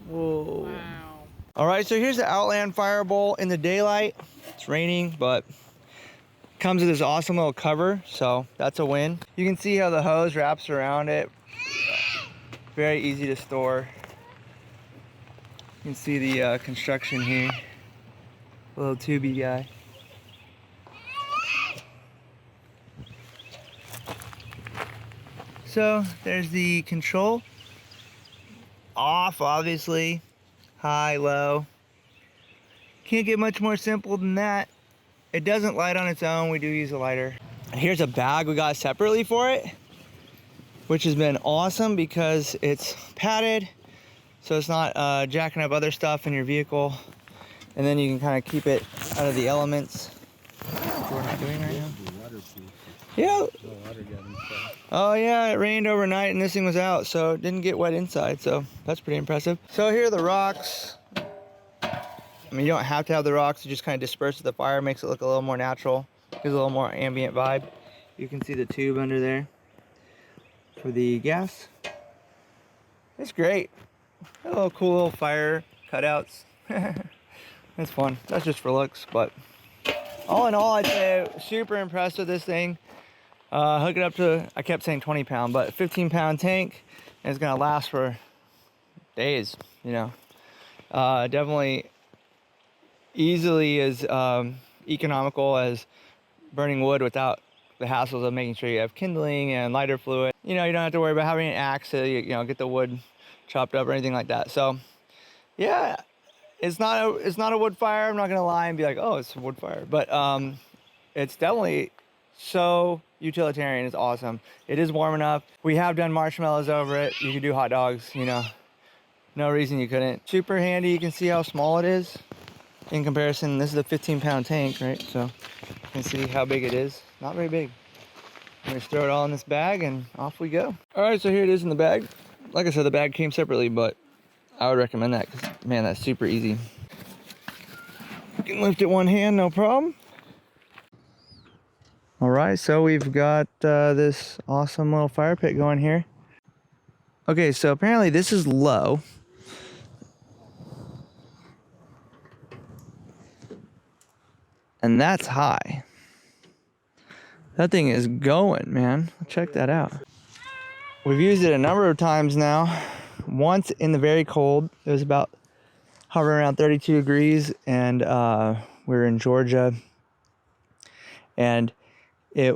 Whoa. Wow. All right, so here's the Outland Firebowl in the daylight. It's raining, but comes with this awesome little cover, so that's a win. You can see how the hose wraps around it. Very easy to store. You can see the construction here. Little tubey guy. So there's the control. Off, obviously. High, low. Can't get much more simple than that. It doesn't light on its own. We do use a lighter. And here's a bag we got separately for it, which has been awesome because it's padded, so it's not jacking up other stuff in your vehicle. And then you can kind of keep it out of the elements. That's what we're doing right now. Yeah. Oh yeah, it rained overnight and this thing was out, so it didn't get wet inside, so that's pretty impressive. So here are the rocks. I mean, you don't have to have the rocks, it just kind of disperses the fire, makes it look a little more natural, gives a little more ambient vibe. You can see the tube under there for the gas. It's great. A little cool little fire cutouts. That's fun. That's just for looks, but all in all, I'd say super impressed with this thing. Hook it up to, I kept saying 20 pound, but 15-pound tank, and it's gonna last for days, you know. Definitely easily as economical as burning wood without the hassles of making sure you have kindling and lighter fluid. You know, you don't have to worry about having an axe to, you know, get the wood chopped up or anything like that. So yeah, it's not a wood fire. I'm not gonna lie and be like, oh, it's a wood fire, but it's definitely so utilitarian. It's awesome. It is warm enough. We have done marshmallows over it. You could do hot dogs, you know, no reason you couldn't. Super handy. You can see how small it is in comparison. This is a 15-pound tank, right? So you can see how big it is. Not very big. I'm just throw it all in this bag and off we go. All right, so here it is in the bag. Like I said, the bag came separately, but I would recommend that because, man, that's super easy. You can lift it one hand, no problem. All right, so we've got this awesome little fire pit going here. Okay, so apparently this is low. And that's high. That thing is going, man. Check that out. We've used it a number of times now. Once in the very cold, it was about hovering around 32 degrees, and we were in Georgia. And we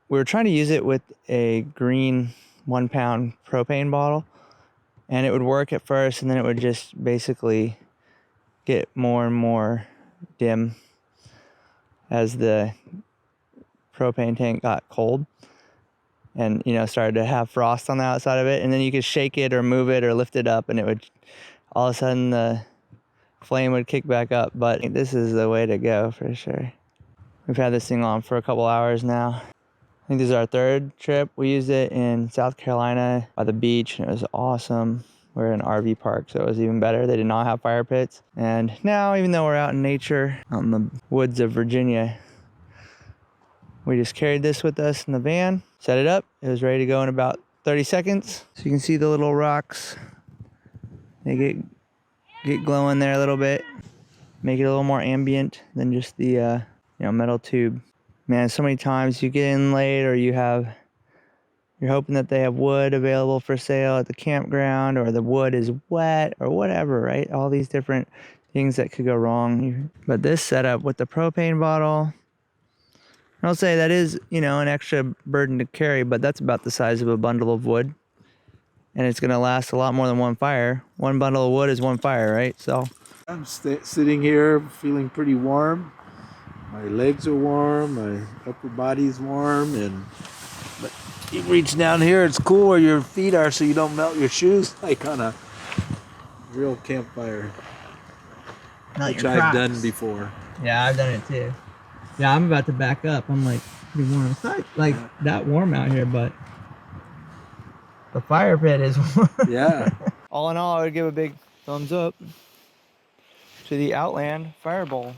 were trying to use it with a green 1-pound propane bottle, and it would work at first, and then it would just basically get more and more dim as the propane tank got cold and, you know, started to have frost on the outside of it. And then you could shake it or move it or lift it up, and it would, all of a sudden the flame would kick back up. But this is the way to go for sure. We've had this thing on for a couple hours now. I think this is our third trip. We used it in South Carolina by the beach, and it was awesome. We're in an RV park, so it was even better. They did not have fire pits. And now, even though we're out in nature, out in the woods of Virginia, we just carried this with us in the van, set it up. It was ready to go in about 30 seconds. So you can see the little rocks. They get glowing there a little bit. Make it a little more ambient than just the you know, metal tube. Man, so many times you get in late, or you're hoping that they have wood available for sale at the campground, or the wood is wet or whatever, right? All these different things that could go wrong. But this setup with the propane bottle, I'll say that is, you know, an extra burden to carry, but that's about the size of a bundle of wood. And it's gonna last a lot more than one fire. One bundle of wood is one fire, right? So I'm sitting here feeling pretty warm. My legs are warm, my upper body's warm, but you reach down here, it's cool where your feet are so you don't melt your shoes, like on a real campfire, which I've done before. yeah, I've done it too. Yeah, I'm about to back up. I'm like pretty warm. It's not like that warm out here, but the fire pit is warm. Yeah. All in all, I would give a big thumbs up to the Outland Firebowl.